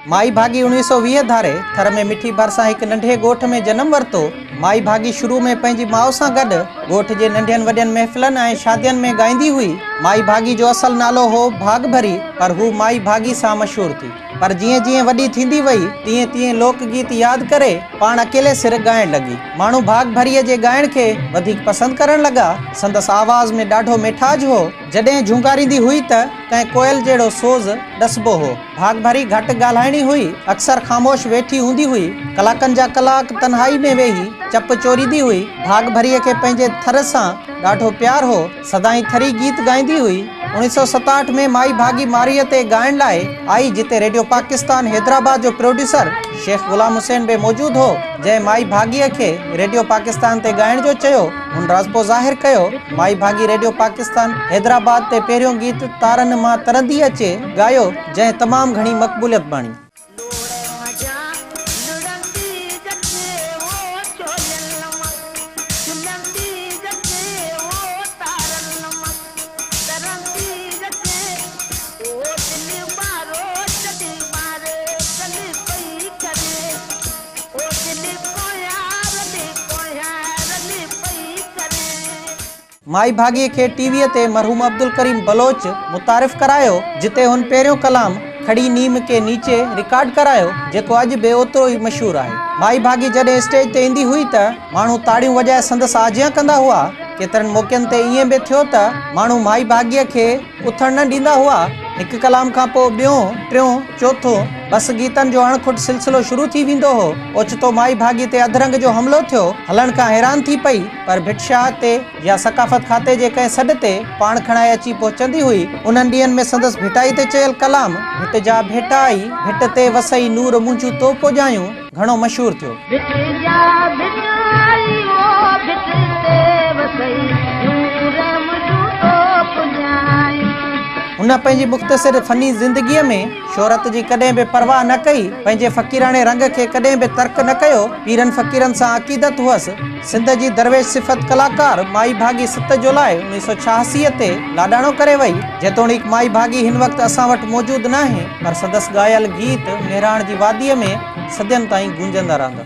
माई भागी 1920 धारे थर में मिठी भरसा एक नंढे गोठ में जन्म वरतो। माई भागी शुरू में पंहिंजी माउ सां गॾु गोठ जे नंढियनि वॾियनि महफ़िलनि ऐं शादियुनि में ॻाईंदी हुई। माई भागी जो असल नालो हो भाग भरी, पर हू माई भागी सां मशहूर थी। पर जीअं जीअं वॾी थींदी वई तीअं तीअं लोकगीत यादि करे पाण अकेले सिर ॻाइण लॻी। माण्हू भाग भरीअ जे ॻाइण खे वधीक पसंदि करण लॻा। संदसि आवाज़ में ॾाढो मिठाज हो। जॾहिं झुंगारींदी हुई त कंहिं कोयल जहिड़ो सोज़ ॾसबो हो। भाग भरी घटि ॻाल्हाइणी हुई, अक्सर ख़ामोश वेठी हूंदी हुई। कलाकनि जा कलाक तन्हाई में वेही चप चोरींदी हुई। भाग भरीअ खे पंहिंजे थर सां ॾाढो प्यार हो, सदाई थरी गीत ॻाईंदी हुई। 1967 में माई भागी मारीअ ते ॻाइण लाइ आई, जिते रेडियो पाकिस्तान हैदराबाद जो प्रोड्यूसर शेख गुलाम हुसैन बि मौजूदु हो। जंहिं माई भागीअ खे रेडियो पाकिस्तान ते ॻाइण जो चयो, हुन राज़िपो ज़ाहिर कयो। माई भागी रेडियो पाकिस्तान हैदराबाद ते पहिरियों गीत तारनि मां तरंदी अचे ॻायो, जंहिं तमामु घणी मक़बूलियत बाणी। माई भागी के टीवीअ ते मरहूम अब्दुल करीम बलोच मुतारिफ़ करायो, जिते हुन पहिरियों कलाम खड़ी नीम के नीचे रिकॉर्ड करायो, जेको अॼु बि ओतिरो ई मशहूर आहे। माई भागी जॾहिं स्टेज ते ईंदी हुई त माण्हू ताड़ियूं वॼाए संदसि आजियां कंदा हुआ। केतिरनि मौक़नि ते ईअं बि थियो त माण्हू माई भागीअ खे उथण न ॾींदा हुआ। हिकु कलाम खां पोइ ॿियों, टियों, चौथों बस गीतनि जो अणखुट सिलसिलो शुरू थी वेंदो हो। ओचितो माई भागी ते अधरंग जो हमलो थियो। हलण खां हैरान थी पई, पर भिटशाह ते या सकाफ़त खाते जे कंहिं सॾ ते पाण खणाए अची पहुचंदी हुई। उन्हनि ॾींहंनि में संदसि भिटाई ते चयल कलाम भिट जा भेटा आई, भिट ते वसई नूर मुंहिंजूं तो पुॼायूं घणो मशहूर थियो। हुन पंहिंजी मुख़्तसिर फ़नी ज़िंदगीअ में शोहरत जी कॾहिं बि परवाह न कई। पंहिंजे फ़क़ीराणे रंग खे कॾहिं बि तर्क न कयो। पीरनि फ़क़ीरनि सां अक़ीदत हुअसि। सिंध जी दरवेश सिफ़त कलाकार माई भागी 7 जुलाई 1986 ते लाॾाणो करे वई। जेतोणीकि माई भागी हिन वक़्तु असां वटि मौजूदु न आहे, पर संदसि ॻायल गीत मेहराण जी वादीअ में सदियनि ताईं गूंजंदा रहंदा।